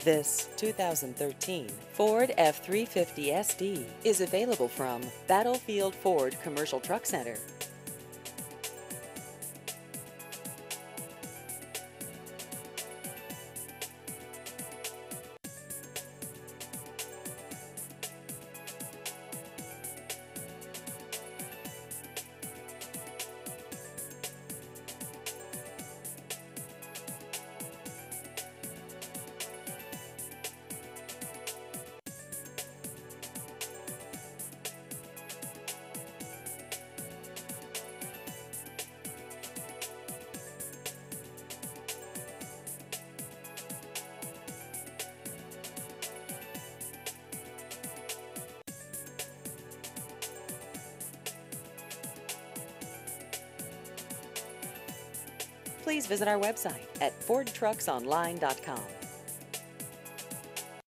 This 2013 Ford F-350 SD is available from Battlefield Ford Commercial Truck Center. Please visit our website at fordtrucksonline.com.